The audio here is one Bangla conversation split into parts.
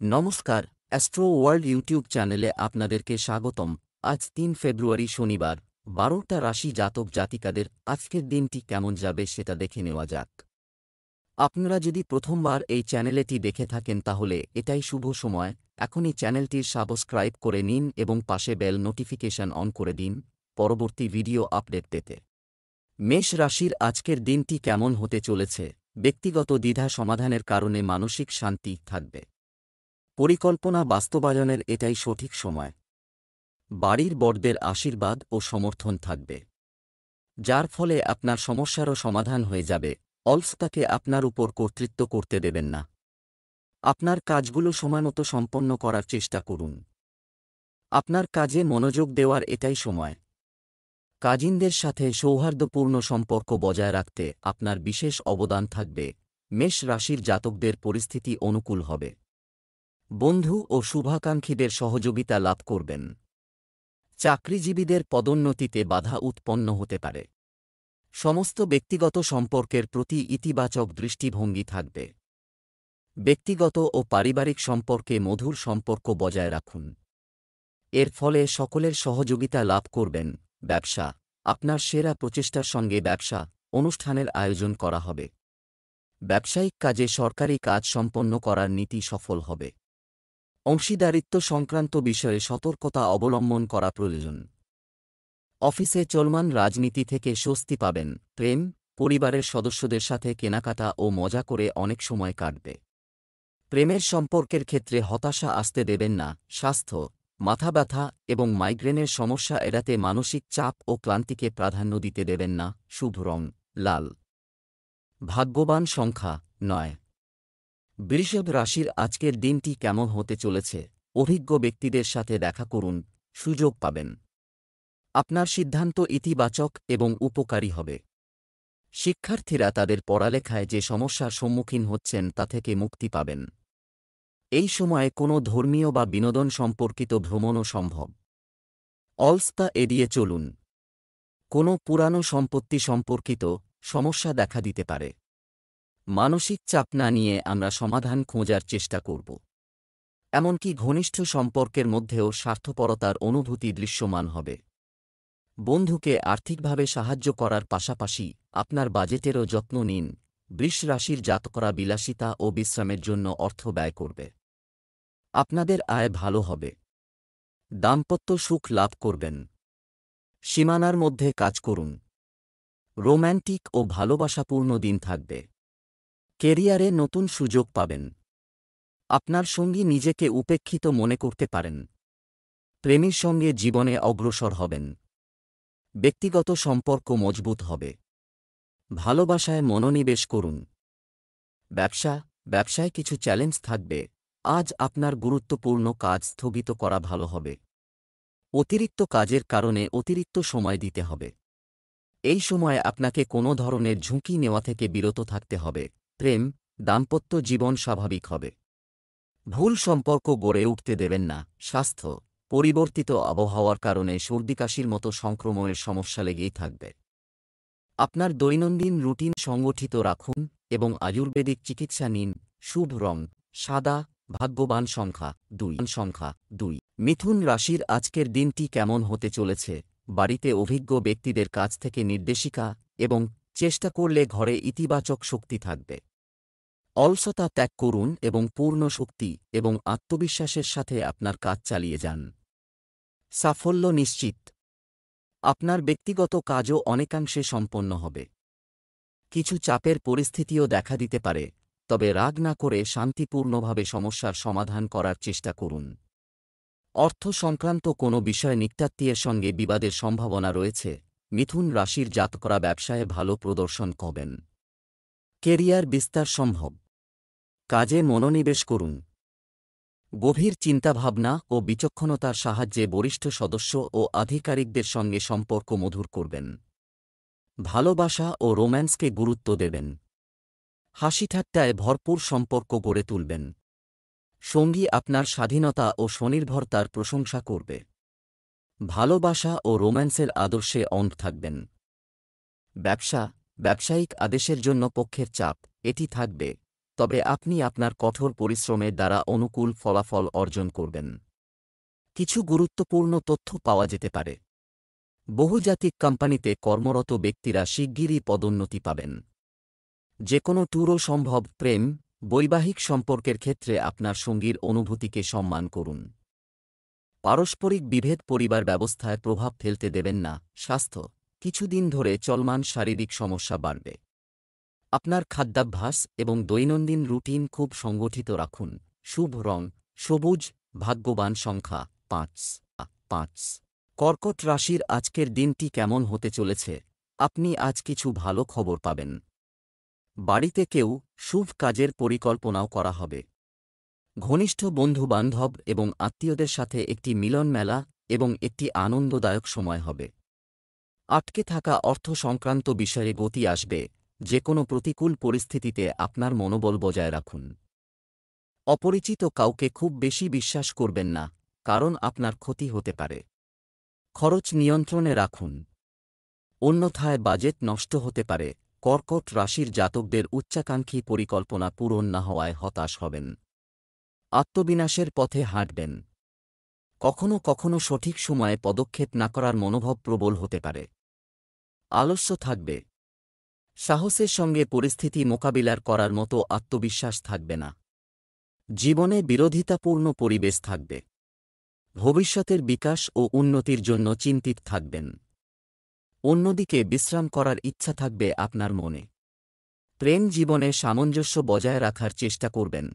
নমস্কার, অ্যাস্ট্রো ওয়ার্ল্ড ইউটিউব চ্যানেলে আপনাদেরকে স্বাগতম। আজ ৩ ফেব্রুয়ারি শনিবার, ১২টা রাশি জাতক জাতিকাদের আজকের দিনটি কেমন যাবে সেটা দেখে নেওয়া যাক। আপনারা যদি প্রথমবার এই চ্যানেলটি দেখে থাকেন তাহলে এটাই শুভ সময়। এখনই চ্যানেলটির সাবস্ক্রাইব করে নিন এবং পাশে বেল নোটিফিকেশন অন করে দিন পরবর্তী ভিডিও আপডেট পেতে। মেষ রাশির আজকের দিনটি কেমন হতে চলেছে? ব্যক্তিগত দ্বিধা সমাধানের কারণে মানসিক শান্তি থাকবে। পরিকল্পনা বাস্তবায়নের এটাই সঠিক সময়। বাড়ির বড়দের আশীর্বাদ ও সমর্থন থাকবে, যার ফলে আপনার সমস্যারও সমাধান হয়ে যাবে। অলসতাকে আপনার উপর কর্তৃত্ব করতে দেবেন না। আপনার কাজগুলো সময়মতো সম্পন্ন করার চেষ্টা করুন। আপনার কাজে মনোযোগ দেওয়ার এটাই সময়। কাজিনদের সাথে সৌহার্দ্যপূর্ণ সম্পর্ক বজায় রাখতে আপনার বিশেষ অবদান থাকবে। মেষ রাশির জাতকদের পরিস্থিতি অনুকূল হবে। বন্ধু ও শুভাকাঙ্ক্ষীদের সহযোগিতা লাভ করবেন। চাকরিজীবীদের পদোন্নতিতে বাধা উৎপন্ন হতে পারে। সমস্ত ব্যক্তিগত সম্পর্কের প্রতি ইতিবাচক দৃষ্টিভঙ্গি থাকবে। ব্যক্তিগত ও পারিবারিক সম্পর্কে মধুর সম্পর্ক বজায় রাখুন। এর ফলে সকলের সহযোগিতা লাভ করবেন। ব্যবসা, আপনার সেরা প্রচেষ্টার সঙ্গে ব্যবসা অনুষ্ঠানের আয়োজন করা হবে। ব্যবসায়িক কাজে সরকারি কাজ সম্পন্ন করার নীতি সফল হবে। অংশীদারিত্ব সংক্রান্ত বিষয়ে সতর্কতা অবলম্বন করা প্রয়োজন। অফিসে চলমান রাজনীতি থেকে স্বস্তি পাবেন। প্রেম, পরিবারের সদস্যদের সাথে কেনাকাটা ও মজা করে অনেক সময় কাটবে। প্রেমের সম্পর্কের ক্ষেত্রে হতাশা আসতে দেবেন না। স্বাস্থ্য, মাথা ব্যথা এবং মাইগ্রেনের সমস্যা এড়াতে মানসিক চাপ ও ক্লান্তিকে প্রাধান্য দিতে দেবেন না। শুভ রং লাল। ভাগ্যবান সংখ্যা ৯। বৃষভ রাশির আজকের দিনটি কেমন হতে চলেছে? অভিজ্ঞ ব্যক্তিদের সাথে দেখা করুন, সুযোগ পাবেন। আপনার সিদ্ধান্ত ইতিবাচক এবং উপকারী হবে। শিক্ষার্থীরা তাদের পড়ালেখায় যে সমস্যার সম্মুখীন হচ্ছেন তা থেকে মুক্তি পাবেন। এই সময়ে কোনো ধর্মীয় বা বিনোদন সম্পর্কিত ভ্রমণও সম্ভব। অলসতা এড়িয়ে চলুন। কোনো পুরানো সম্পত্তি সম্পর্কিত সমস্যা দেখা দিতে পারে। মানসিক চাপ না নিয়ে আমরা সমাধান খোঁজার চেষ্টা করব। এমনকি ঘনিষ্ঠ সম্পর্কের মধ্যেও স্বার্থপরতার অনুভূতি দৃশ্যমান হবে। বন্ধুকে আর্থিকভাবে সাহায্য করার পাশাপাশি আপনার বাজেটেরও যত্ন নিন। বৃষ রাশির জাতকরা বিলাসিতা ও বিশ্রামের জন্য অর্থ ব্যয় করবে। আপনাদের আয় ভালো হবে। দাম্পত্য সুখ লাভ করবেন। সীমানার মধ্যে কাজ করুন। রোম্যান্টিক ও ভালোবাসাপূর্ণ দিন থাকবে। কেরিয়ারে নতুন সুযোগ পাবেন। আপনার সঙ্গী নিজেকে উপেক্ষিত মনে করতে পারেন। প্রেমীর সঙ্গে জীবনে অগ্রসর হবেন। ব্যক্তিগত সম্পর্ক মজবুত হবে। ভালোবাসায় মনোনিবেশ করুন। ব্যবসায় কিছু চ্যালেঞ্জ থাকবে। আজ আপনার গুরুত্বপূর্ণ কাজ স্থগিত করা ভালো হবে। অতিরিক্ত কাজের কারণে অতিরিক্ত সময় দিতে হবে। এই সময়ে আপনাকে কোনো ধরনের ঝুঁকি নেওয়া থেকে বিরত থাকতে হবে। প্রেম, দাম্পত্য জীবন স্বাভাবিক হবে। ভুল সম্পর্ক গড়ে উঠতে দেবেন না। স্বাস্থ্য, পরিবর্তিত আবহাওয়ার কারণে সর্দিকাশির মতো সংক্রমণের সমস্যা লেগেই থাকবে। আপনার দৈনন্দিন রুটিন সংগঠিত রাখুন এবং আয়ুর্বেদিক চিকিৎসা নিন। শুভ রং সাদা। ভাগ্যবান সংখ্যা ২। মিথুন রাশির আজকের দিনটি কেমন হতে চলেছে? বাড়িতে অভিজ্ঞ ব্যক্তিদের কাছ থেকে নির্দেশিকা এবং চেষ্টা করলে ঘরে ইতিবাচক শক্তি থাকবে। অলসতা ত্যাগ করুন এবং পূর্ণ শক্তি এবং আত্মবিশ্বাসের সাথে আপনার কাজ চালিয়ে যান। সাফল্য নিশ্চিত। আপনার ব্যক্তিগত কাজও অনেকাংশে সম্পন্ন হবে। কিছু চাপের পরিস্থিতিও দেখা দিতে পারে, তবে রাগ না করে শান্তিপূর্ণভাবে সমস্যার সমাধান করার চেষ্টা করুন। অর্থ সংক্রান্ত কোনো বিষয়ে নিকটাত্মীয়ের সঙ্গে বিবাদের সম্ভাবনা রয়েছে। মিথুন রাশির জাতকরা ব্যবসায়ে ভালো প্রদর্শন করবেন। কেরিয়ার বিস্তার সম্ভব। কাজে মনোনিবেশ করুন। গভীর চিন্তাভাবনা ও বিচক্ষণতার সাহায্যে বরিষ্ঠ সদস্য ও আধিকারিকদের সঙ্গে সম্পর্ক মধুর করবেন। ভালোবাসা ও রোম্যান্সকে গুরুত্ব দেবেন। হাসিঠাট্টায় ভরপুর সম্পর্ক গড়ে তুলবেন। সঙ্গী আপনার স্বাধীনতা ও স্বনির্ভরতার প্রশংসা করবে। ভালোবাসা ও রোম্যান্সের আদর্শে অন্ধ থাকবেন। ব্যবসায়িক আদেশের জন্য পক্ষের চাপ এটি থাকবে। তবে আপনি আপনার কঠোর পরিশ্রমের দ্বারা অনুকূল ফলাফল অর্জন করবেন। কিছু গুরুত্বপূর্ণ তথ্য পাওয়া যেতে পারে। বহুজাতিক কোম্পানিতে কর্মরত ব্যক্তিরা শিগগিরই পদোন্নতি পাবেন। যে কোনো ট্যুরও সম্ভব। প্রেম, বৈবাহিক সম্পর্কের ক্ষেত্রে আপনার সঙ্গীর অনুভূতিকে সম্মান করুন। পারস্পরিক বিভেদ পরিবার ব্যবস্থায় প্রভাব ফেলতে দেবেন না। স্বাস্থ্য, কিছুদিন ধরে চলমান শারীরিক সমস্যা বাড়বে। আপনার খাদ্যাভ্যাস এবং দৈনন্দিন রুটিন খুব সংগঠিত রাখুন। শুভ রং সবুজ, ভাগ্যবান সংখ্যা ৫। কর্কট রাশির আজকের দিনটি কেমন হতে চলেছে? আপনি আজ কিছু ভালো খবর পাবেন। বাড়িতে কেউ শুভ কাজের পরিকল্পনাও করা হবে। ঘনিষ্ঠ বন্ধু-বান্ধব এবং আত্মীয়দের সাথে একটি মিলন মেলা এবং একটি আনন্দদায়ক সময় হবে। আটকে থাকা অর্থ সংক্রান্ত বিষয়ে গতি আসবে। যে কোনো প্রতিকূল পরিস্থিতিতে আপনার মনোবল বজায় রাখুন। অপরিচিত কাউকে খুব বেশি বিশ্বাস করবেন না, কারণ আপনার ক্ষতি হতে পারে। খরচ নিয়ন্ত্রণে রাখুন, অন্যথায় বাজেট নষ্ট হতে পারে। কর্কট রাশির জাতকদের উচ্চাকাঙ্ক্ষী পরিকল্পনা পূরণ না হওয়ায় হতাশ হবেন। আত্মবিনাশের পথে হাঁটবেন। কখনো কখনো সঠিক সময়ে পদক্ষেপ না করার মনোভাব প্রবল হতে পারে। আলস্য থাকবে। সাহসের সঙ্গে পরিস্থিতি মোকাবিলার করার মতো আত্মবিশ্বাস থাকবে না। জীবনে বিরোধিতাপূর্ণ পরিবেশ থাকবে। ভবিষ্যতের বিকাশ ও উন্নতির জন্য চিন্তিত থাকবেন। অন্যদিকে বিশ্রাম করার ইচ্ছা থাকবে আপনার মনে। প্রেম জীবনে সামঞ্জস্য বজায় রাখার চেষ্টা করবেন।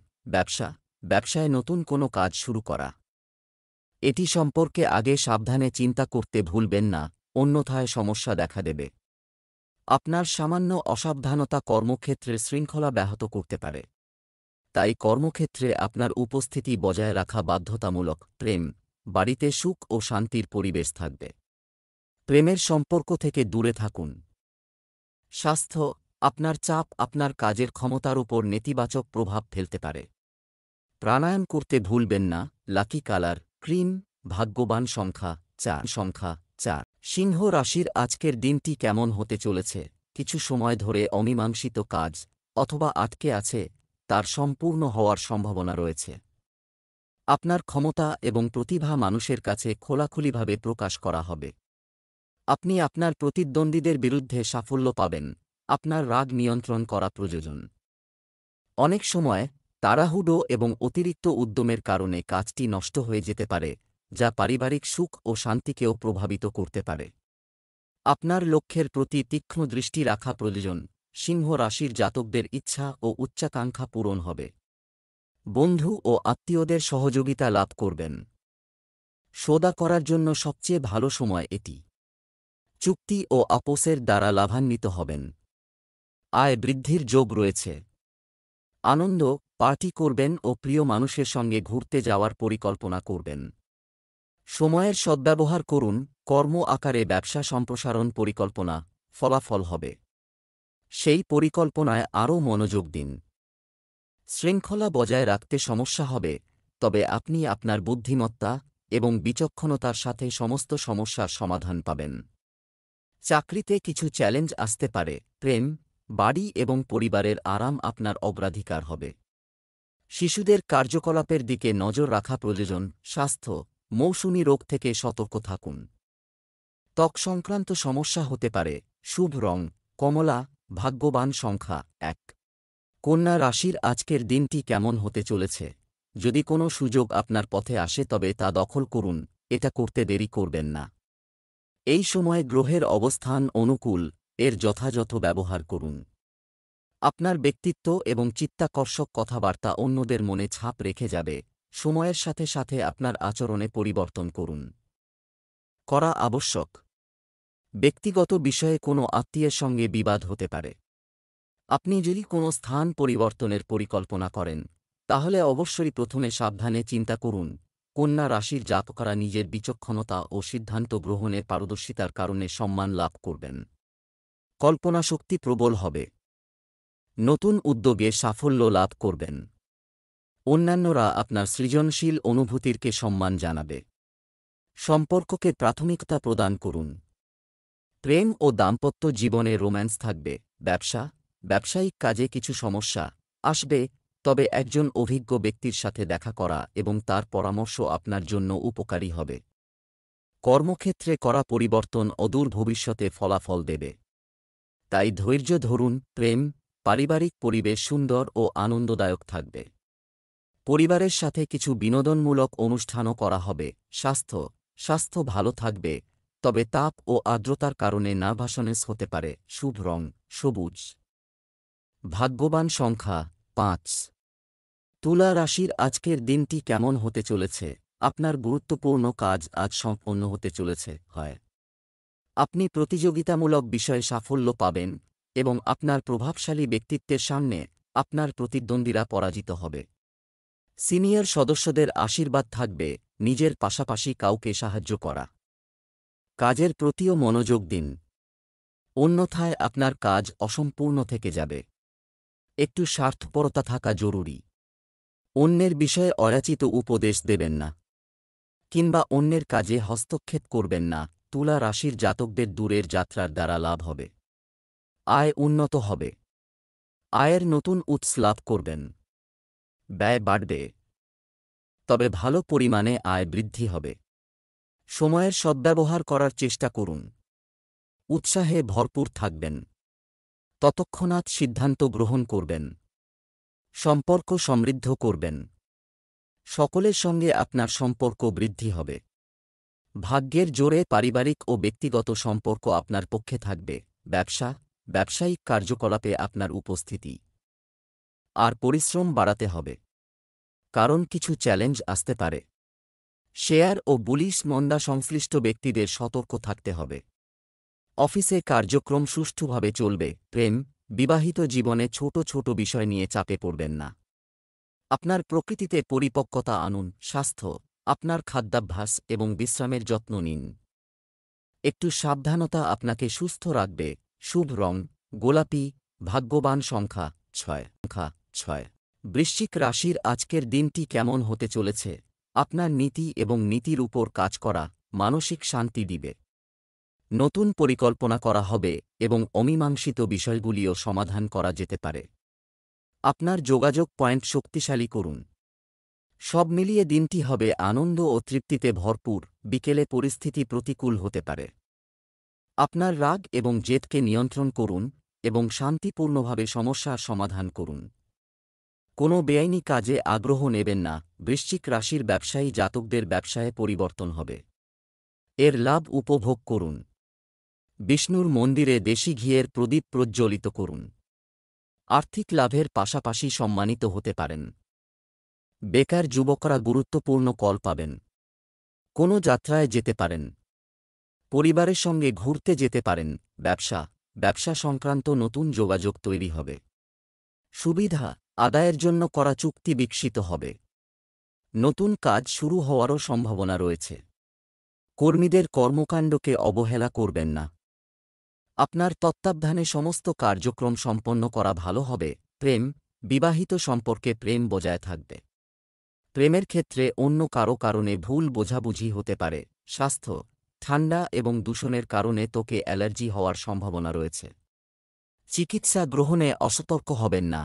ব্যবসায় নতুন কোনো কাজ শুরু করা। এটি সম্পর্কে আগে সাবধানে চিন্তা করতে ভুলবেন না, অন্যথায় সমস্যা দেখা দেবে। আপনার সামান্য অসাবধানতা কর্মক্ষেত্রের শৃঙ্খলা ব্যাহত করতে পারে। তাই কর্মক্ষেত্রে আপনার উপস্থিতি বজায় রাখা বাধ্যতামূলক। প্রেম, বাড়িতে সুখ ও শান্তির পরিবেশ থাকবে। প্রেমের সম্পর্ক থেকে দূরে থাকুন। স্বাস্থ্য, আপনার চাপ আপনার কাজের ক্ষমতার উপর নেতিবাচক প্রভাব ফেলতে পারে। প্রাণায়াম করতে ভুলবেন না। লাকি কালার ক্রিম, ভাগ্যবান সংখ্যা ৪। সিংহ রাশির আজকের দিনটি কেমন হতে চলেছে? কিছু সময় ধরে অমীমাংসিত কাজ অথবা আটকে আছে, তার সম্পূর্ণ হওয়ার সম্ভাবনা রয়েছে। আপনার ক্ষমতা এবং প্রতিভা মানুষের কাছে খোলাখুলিভাবে প্রকাশ করা হবে। আপনি আপনার প্রতিদ্বন্দ্বীদের বিরুদ্ধে সাফল্য পাবেন। আপনার রাগ নিয়ন্ত্রণ করা প্রয়োজন। অনেক সময় তাড়াহুড়ো এবং অতিরিক্ত উদ্যমের কারণে কাজটি নষ্ট হয়ে যেতে পারে, যা পারিবারিক সুখ ও শান্তিকেও প্রভাবিত করতে পারে। আপনার লক্ষ্যের প্রতি তীক্ষ্ণ দৃষ্টি রাখা প্রয়োজন। সিংহ রাশির জাতকদের ইচ্ছা ও উচ্চাকাঙ্ক্ষা পূরণ হবে। বন্ধু ও আত্মীয়দের সহযোগিতা লাভ করবেন। সওদা করার জন্য সবচেয়ে ভালো সময় এটি। চুক্তি ও আপোসের দ্বারা লাভান্বিত হবেন। আয় বৃদ্ধির যোগ রয়েছে। আনন্দ, পার্টি করবেন ও প্রিয় মানুষের সঙ্গে ঘুরতে যাওয়ার পরিকল্পনা করবেন। সময়ের সদ্ব্যবহার করুন। কর্ম আকারে ব্যবসা সম্প্রসারণ পরিকল্পনা ফলাফল হবে। সেই পরিকল্পনায় আরও মনোযোগ দিন। শৃঙ্খলা বজায় রাখতে সমস্যা হবে, তবে আপনি আপনার বুদ্ধিমত্তা এবং বিচক্ষণতার সাথে সমস্ত সমস্যার সমাধান পাবেন। চাকরিতে কিছু চ্যালেঞ্জ আসতে পারে। প্রেম, বাড়ি এবং পরিবারের আরাম আপনার অগ্রাধিকার হবে। শিশুদের কার্যকলাপের দিকে নজর রাখা প্রয়োজন। স্বাস্থ্য, মৌসুমী রোগ থেকে সতর্ক থাকুন। ত্বক সংক্রান্ত সমস্যা হতে পারে। শুভ রং কমলা, ভাগ্যবান সংখ্যা ১। কন্যা রাশির আজকের দিনটি কেমন হতে চলেছে? যদি কোনো সুযোগ আপনার পথে আসে তবে তা দখল করুন, এটা করতে দেরি করবেন না। এই সময় গ্রহের অবস্থান অনুকূল, এর যথাযথ ব্যবহার করুন। আপনার ব্যক্তিত্ব এবং চিত্তাকর্ষক কথাবার্তা অন্যদের মনে ছাপ রেখে যাবে। সময়ের সাথে সাথে আপনার আচরণে পরিবর্তন করুন করা আবশ্যক। ব্যক্তিগত বিষয়ে কোনো আত্মীয়ের সঙ্গে বিবাদ হতে পারে। আপনি যদি কোনো স্থান পরিবর্তনের পরিকল্পনা করেন, তাহলে অবশ্যই প্রথমে সাবধানে চিন্তা করুন। কন্যা রাশির জাতকরা নিজের বিচক্ষণতা ও সিদ্ধান্ত গ্রহণের পারদর্শিতার কারণে সম্মান লাভ করবেন। কল্পনাশক্তি প্রবল হবে। নতুন উদ্যোগে সাফল্য লাভ করবেন। অন্যান্যরা আপনার সৃজনশীল অনুভূতিরকে সম্মান জানাবে। সম্পর্ককে প্রাথমিকতা প্রদান করুন। প্রেম ও দাম্পত্য জীবনে রোম্যান্স থাকবে। ব্যবসায়িক কাজে কিছু সমস্যা, আসবে, তবে একজন অভিজ্ঞ ব্যক্তির সাথে দেখা করা এবং তার পরামর্শ আপনার জন্য উপকারী হবে। কর্মক্ষেত্রে করা পরিবর্তন অদূর ভবিষ্যতে ফলাফল দেবে। তাই ধৈর্য ধরুন। প্রেম, পারিবারিক পরিবেশ সুন্দর ও আনন্দদায়ক থাকবে। পরিবারের সাথে কিছু বিনোদনমূলক অনুষ্ঠানও করা হবে। স্বাস্থ্য ভালো থাকবে, তবে তাপ ও আর্দ্রতার কারণে নার্ভাসনেস হতে পারে। শুভ রং সবুজ। ভাগ্যবান সংখ্যা ৫। তুলা রাশির আজকের দিনটি কেমন হতে চলেছে? আপনার গুরুত্বপূর্ণ কাজ আজ সম্পন্ন হতে চলেছে। আপনি প্রতিযোগিতামূলক বিষয়ে সাফল্য পাবেন এবং আপনার প্রভাবশালী ব্যক্তিত্বের সামনে আপনার প্রতিদ্বন্দ্বীরা পরাজিত হবে। সিনিয়র সদস্যদের আশীর্বাদ থাকবে। নিজের পাশাপাশি কাউকে সাহায্য করা। কাজের প্রতিও মনোযোগ দিন, অন্যথায় আপনার কাজ অসম্পূর্ণ থেকে যাবে। একটু স্বার্থপরতা থাকা জরুরি। অন্যের বিষয়ে অযাচিত উপদেশ দেবেন না, কিংবা অন্যের কাজে হস্তক্ষেপ করবেন না। তুলা রাশির জাতকদের দূরের যাত্রার দ্বারা লাভ হবে। আয় উন্নত হবে। আয়ের নতুন উৎস লাভ করবেন। ব্যয় বাড়বে, তবে ভালো পরিমাণে আয় বৃদ্ধি হবে। সময়ের সদ্ব্যবহার করার চেষ্টা করুন। উৎসাহে ভরপুর থাকবেন। তৎক্ষণাৎ সিদ্ধান্ত গ্রহণ করবেন। সম্পর্ক সমৃদ্ধ করবেন। সকলের সঙ্গে আপনার সম্পর্ক বৃদ্ধি হবে। ভাগ্যের জোরে পারিবারিক ও ব্যক্তিগত সম্পর্ক আপনার পক্ষে থাকবে। ব্যবসায়িক কার্যকলাপে আপনার উপস্থিতি আর পরিশ্রম বাড়াতে হবে, কারণ কিছু চ্যালেঞ্জ আসতে পারে। শেয়ার ও বুলিশ মন্দা সংশ্লিষ্ট ব্যক্তিদের সতর্ক থাকতে হবে। অফিসে কার্যক্রম সুষ্ঠুভাবে চলবে। প্রেম, বিবাহিত জীবনে ছোট ছোট বিষয় নিয়ে চাপে পড়বেন না। আপনার প্রকৃতিতে পরিপক্কতা আনুন। স্বাস্থ্য, আপনার খাদ্যাভ্যাস এবং বিশ্রামের যত্ন নিন। একটু সাবধানতা আপনাকে সুস্থ রাখবে। শুভ রং গোলাপি। ভাগ্যবান সংখ্যা ৬। বৃশ্চিক রাশির আজকের দিনটি কেমন হতে চলেছে? আপনার নীতি এবং নীতির উপর কাজ করা মানসিক শান্তি দিবে। নতুন পরিকল্পনা করা হবে এবং অমীমাংসিত বিষয়গুলিও সমাধান করা যেতে পারে। আপনার যোগাযোগ পয়েন্ট শক্তিশালী করুন। সব মিলিয়ে দিনটি হবে আনন্দ ও তৃপ্তিতে ভরপুর। বিকেলে পরিস্থিতি প্রতিকূল হতে পারে। আপনার রাগ এবং জেদকে নিয়ন্ত্রণ করুন এবং শান্তিপূর্ণভাবে সমস্যার সমাধান করুন। কোনো বেআইনি কাজে আগ্রহ নেবেন না। বৃশ্চিক রাশির ব্যবসায়ী জাতকদের ব্যবসায়ে পরিবর্তন হবে। এর লাভ উপভোগ করুন। বিষ্ণুর মন্দিরে দেশি ঘিয়ের প্রদীপ প্রজ্জ্বলিত করুন। আর্থিক লাভের পাশাপাশি সম্মানিত হতে পারেন। বেকার যুবকরা গুরুত্বপূর্ণ কল পাবেন। কোনো যাত্রায় যেতে পারেন। পরিবারের সঙ্গে ঘুরতে যেতে পারেন। ব্যবসা সংক্রান্ত নতুন যোগাযোগ তৈরি হবে। সুবিধা আদায়ের জন্য করা চুক্তি বিকশিত হবে। নতুন কাজ শুরু হওয়ারও সম্ভাবনা রয়েছে। কর্মীদের কর্মকাণ্ডকে অবহেলা করবেন না। আপনার তত্ত্বাবধানে সমস্ত কার্যক্রম সম্পন্ন করা ভালো হবে। প্রেম, বিবাহিত সম্পর্কে প্রেম বজায় থাকবে। প্রেমের ক্ষেত্রে অন্য কারো কারণে ভুল বোঝাবুঝি হতে পারে। স্বাস্থ্য, ঠান্ডা এবং দূষণের কারণে ত্বকে অ্যালার্জি হওয়ার সম্ভাবনা রয়েছে। চিকিৎসা গ্রহণে অসতর্ক হবেন না,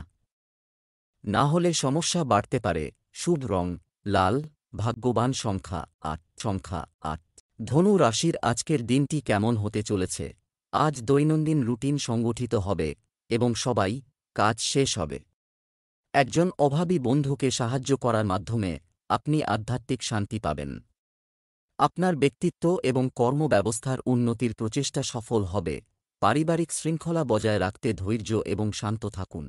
না হলে সমস্যা বাড়তে পারে। শুভ রং লাল। ভাগ্যবান সংখ্যা ৮। ধনু রাশির আজকের দিনটি কেমন হতে চলেছে? আজ দৈনন্দিন রুটিন সংগঠিত হবে এবং সবাই কাজ শেষ হবে। একজন অভাবী বন্ধুকে সাহায্য করার মাধ্যমে আপনি আধ্যাত্মিক শান্তি পাবেন। আপনার ব্যক্তিত্ব এবং কর্মব্যবস্থার উন্নতির প্রচেষ্টা সফল হবে। পারিবারিক শৃঙ্খলা বজায় রাখতে ধৈর্য এবং শান্ত থাকুন।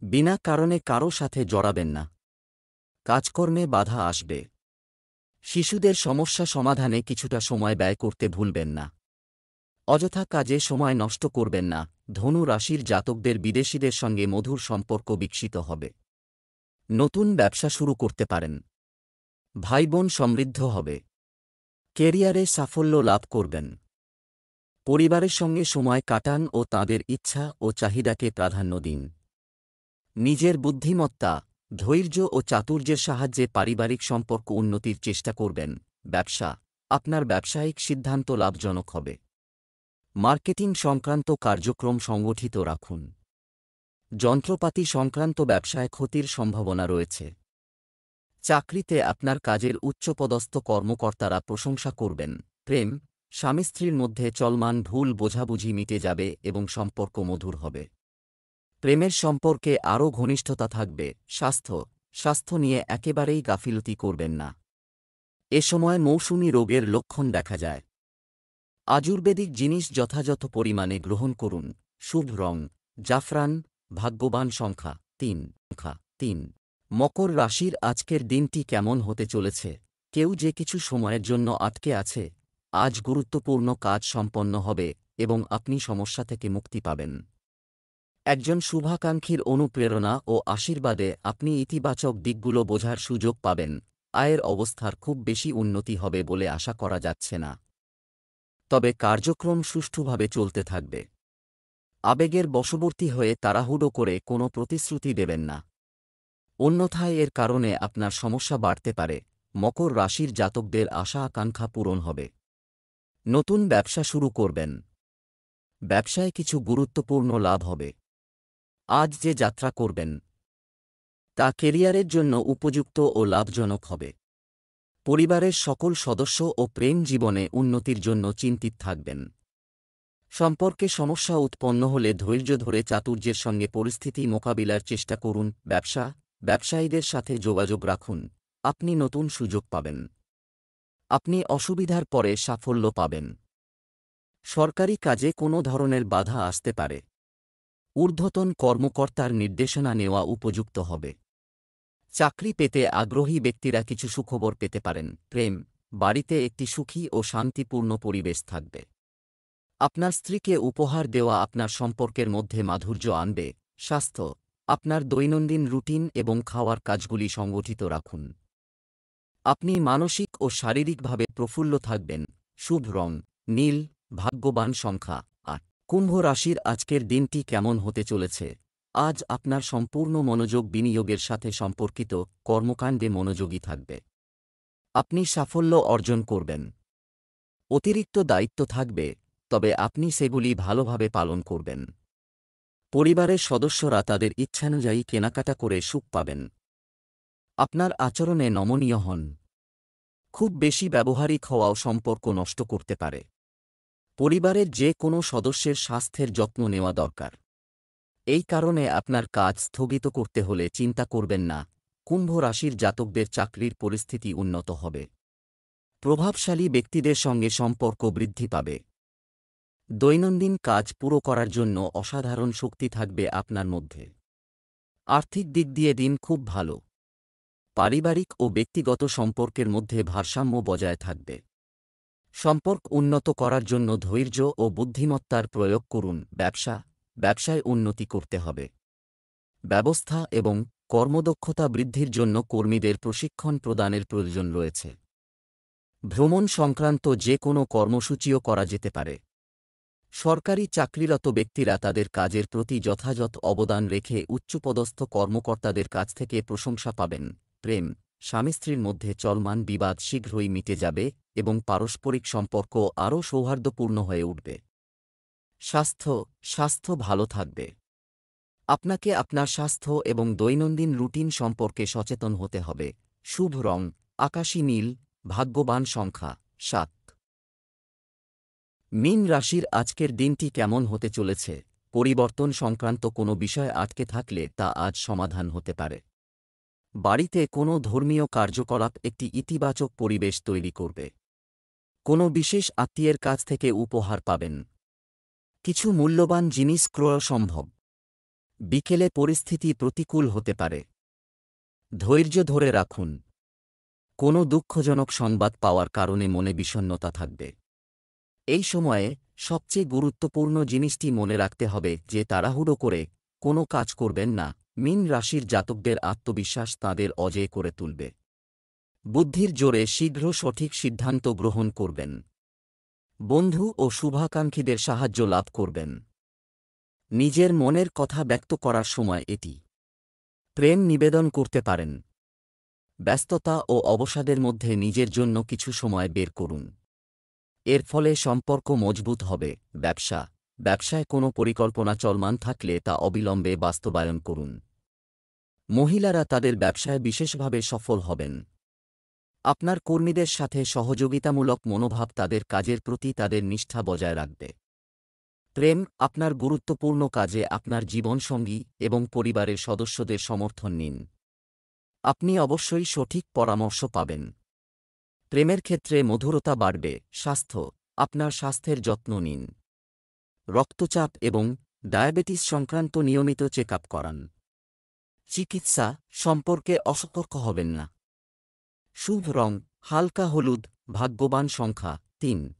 বিনা কারণে কারো সাথে জড়াবেন না। কাজকর্মে বাধা আসবে। শিশুদের সমস্যা সমাধানে কিছুটা সময় ব্যয় করতে ভুলবেন না। অযথা কাজে সময় নষ্ট করবেন না। ধনু রাশির জাতকদের বিদেশিদের সঙ্গে মধুর সম্পর্ক বিকশিত হবে। নতুন ব্যবসা শুরু করতে পারেন। ভাইবোন সমৃদ্ধ হবে। কেরিয়ারে সাফল্য লাভ করবেন। পরিবারের সঙ্গে সময় কাটান ও তাঁদের ইচ্ছা ও চাহিদাকে প্রাধান্য দিন। নিজের বুদ্ধিমত্তা, ধৈর্য ও চাতুর্যের সাহায্যে পারিবারিক সম্পর্ক উন্নতির চেষ্টা করবেন। আপনার ব্যবসায়িক সিদ্ধান্ত লাভজনক হবে। মার্কেটিং সংক্রান্ত কার্যক্রম সংগঠিত রাখুন। যন্ত্রপাতি সংক্রান্ত ব্যবসায় ক্ষতির সম্ভাবনা রয়েছে। চাকরিতে আপনার কাজের উচ্চপদস্থ কর্মকর্তারা প্রশংসা করবেন। প্রেম, স্বামী স্ত্রীর মধ্যে চলমান ভুল বোঝাবুঝি মিটে যাবে এবং সম্পর্ক মধুর হবে। প্রেমের সম্পর্কে আরও ঘনিষ্ঠতা থাকবে। স্বাস্থ্য নিয়ে একেবারেই গাফিলতি করবেন না। এ সময় মৌসুমী রোগের লক্ষণ দেখা যায়। আয়ুর্বেদিক জিনিস যথাযথ পরিমাণে গ্রহণ করুন। শুভ রং জাফরান, ভাগ্যবান সংখ্যা 3। মকর রাশির আজকের দিনটি কেমন হতে চলেছে? কেউ যে কিছু সময়ের জন্য আটকে আছে, আজ গুরুত্বপূর্ণ কাজ সম্পন্ন হবে এবং আপনি সমস্যা থেকে মুক্তি পাবেন। একজন শুভাকাঙ্ক্ষীর অনুপ্রেরণা ও আশীর্বাদে আপনি ইতিবাচক দিকগুলো বোঝার সুযোগ পাবেন। আয়ের অবস্থার খুব বেশি উন্নতি হবে বলে আশা করা যাচ্ছে না, তবে কার্যক্রম সুষ্ঠুভাবে চলতে থাকবে। আবেগের বশবর্তী হয়ে তাড়াহুড়ো করে কোনো প্রতিশ্রুতি দেবেন না, অন্যথায় এর কারণে আপনার সমস্যা বাড়তে পারে। মকর রাশির জাতকদের আশা আকাঙ্ক্ষা পূরণ হবে। নতুন ব্যবসা শুরু করবেন। ব্যবসায় কিছু গুরুত্বপূর্ণ লাভ হবে। আজ যে যাত্রা করবেন তা কেরিয়ারের জন্য উপযুক্ত ও লাভজনক হবে। পরিবারের সকল সদস্য ও প্রেম জীবনে উন্নতির জন্য চিন্তিত থাকবেন। সম্পর্কে সমস্যা উৎপন্ন হলে ধৈর্য ধরে চাতুর্যের সঙ্গে পরিস্থিতি মোকাবিলার চেষ্টা করুন। ব্যবসায়ীদের সাথে যোগাযোগ রাখুন, আপনি নতুন সুযোগ পাবেন। আপনি অসুবিধার পরে সাফল্য পাবেন। সরকারি কাজে কোনো ধরনের বাধা আসতে পারে। ঊর্ধ্বতন কর্মকর্তার নির্দেশনা নেওয়া উপযুক্ত হবে। চাকরি পেতে আগ্রহী ব্যক্তিরা কিছু সুখবর পেতে পারেন। প্রেম, বাড়িতে একটি সুখী ও শান্তিপূর্ণ পরিবেশ থাকবে। আপনার স্ত্রীকে উপহার দেওয়া আপনার সম্পর্কের মধ্যে মাধুর্য আনবে। স্বাস্থ্য, আপনার দৈনন্দিন রুটিন এবং খাওয়ার কাজগুলি সংগঠিত রাখুন। আপনি মানসিক ও শারীরিকভাবে প্রফুল্ল থাকবেন। শুভ রং নীল, ভাগ্যবান সংখ্যা 8। কুম্ভ রাশির আজকের দিনটি কেমন হতে চলেছে? আজ আপনার সম্পূর্ণ মনোযোগ বিনিয়োগের সাথে সম্পর্কিত কর্মকাণ্ডে মনোযোগী থাকবে। আপনি সাফল্য অর্জন করবেন। অতিরিক্ত দায়িত্ব থাকবে, তবে আপনি সেগুলি ভালোভাবে পালন করবেন। পরিবারের সদস্যরা তাদের ইচ্ছানুযায়ী কেনাকাটা করে সুখ পাবেন। আপনার আচরণে নমনীয় হন। খুব বেশি ব্যবহারিক হওয়াও সম্পর্ক নষ্ট করতে পারে। পরিবারের যে কোনো সদস্যের স্বাস্থ্যের যত্ন নেওয়া দরকার। এই কারণে আপনার কাজ স্থগিত করতে হলে চিন্তা করবেন না। কুম্ভ রাশির জাতকদের চাকরির পরিস্থিতি উন্নত হবে। প্রভাবশালী ব্যক্তিদের সঙ্গে সম্পর্ক বৃদ্ধি পাবে। দৈনন্দিন কাজ পুরো করার জন্য অসাধারণ শক্তি থাকবে আপনার মধ্যে। আর্থিক দিক দিয়ে দিন খুব ভালো। পারিবারিক ও ব্যক্তিগত সম্পর্কের মধ্যে ভারসাম্য বজায় থাকবে। সম্পর্ক উন্নত করার জন্য ধৈর্য ও বুদ্ধিমত্তার প্রয়োগ করুন। ব্যবসায় উন্নতি করতে হবে। ব্যবস্থা এবং কর্মদক্ষতা বৃদ্ধির জন্য কর্মীদের প্রশিক্ষণ প্রদানের প্রয়োজন রয়েছে। ভ্রমণ সংক্রান্ত যে কোনো কর্মসূচিও করা যেতে পারে। সরকারি চাকরিরত ব্যক্তিরা তাদের কাজের প্রতি যথাযথ অবদান রেখে উচ্চপদস্থ কর্মকর্তাদের কাছ থেকে প্রশংসা পাবেন। প্রেম, স্বামী স্ত্রীর মধ্যে চলমান বিবাদ শীঘ্রই মিটে যাবে এবং পারস্পরিক সম্পর্ক আরও সৌহার্দ্যপূর্ণ হয়ে উঠবে। স্বাস্থ্য ভালো থাকবে। আপনাকে আপনার স্বাস্থ্য এবং দৈনন্দিন রুটিন সম্পর্কে সচেতন হতে হবে। শুভ রং আকাশী নীল, ভাগ্যবান সংখ্যা 7। মীন রাশির আজকের দিনটি কেমন হতে চলেছে? পরিবর্তন সংক্রান্ত কোনো বিষয় আটকে থাকলে তা আজ সমাধান হতে পারে। বাড়িতে কোনো ধর্মীয় কার্যকলাপ একটি ইতিবাচক পরিবেশ তৈরি করবে। কোনো বিশেষ আত্মীয়ের কাছ থেকে উপহার পাবেন। কিছু মূল্যবান জিনিস ক্রয় সম্ভব। বিকেলে পরিস্থিতি প্রতিকূল হতে পারে। ধৈর্য ধরে রাখুন। কোনো দুঃখজনক সংবাদ পাওয়ার কারণে মনে বিষণ্ণতা থাকবে। এই সময়ে সবচেয়ে গুরুত্বপূর্ণ জিনিসটি মনে রাখতে হবে যে তাড়াহুড়ো করে কোনো কাজ করবেন না। মীন রাশির জাতকদের আত্মবিশ্বাস তাঁদের অজেয় করে তুলবে। বুদ্ধির জোরে শীঘ্র সঠিক সিদ্ধান্ত গ্রহণ করবেন। বন্ধু ও শুভাকাঙ্ক্ষীদের সাহায্য লাভ করবেন। নিজের মনের কথা ব্যক্ত করার সময় এটি। প্রেম নিবেদন করতে পারেন। ব্যস্ততা ও অবসাদের মধ্যে নিজের জন্য কিছু সময় বের করুন। এর ফলে সম্পর্ক মজবুত হবে। ব্যবসায় কোনো পরিকল্পনা চলমান থাকলে তা অবিলম্বে বাস্তবায়ন করুন। মহিলারা তাদের ব্যবসায় বিশেষভাবে সফল হবেন। আপনার কর্মীদের সাথে সহযোগিতামূলক মনোভাব তাদের কাজের প্রতি তাদের নিষ্ঠা বজায় রাখবে। প্রেম, আপনার গুরুত্বপূর্ণ কাজে আপনার জীবনসঙ্গী এবং পরিবারের সদস্যদের সমর্থন নিন। আপনি অবশ্যই সঠিক পরামর্শ পাবেন। প্রেমের ক্ষেত্রে মধুরতা বাড়বে। স্বাস্থ্য, আপনার স্বাস্থ্যের যত্ন নিন। রক্তচাপ এবং ডায়াবেটিস সংক্রান্ত নিয়মিত চেক আপ করান। চিকিৎসা সম্পর্কে অসতর্ক হবেন না। শুভ রং হালকা হলুদ, ভাগ্যবান সংখ্যা 3।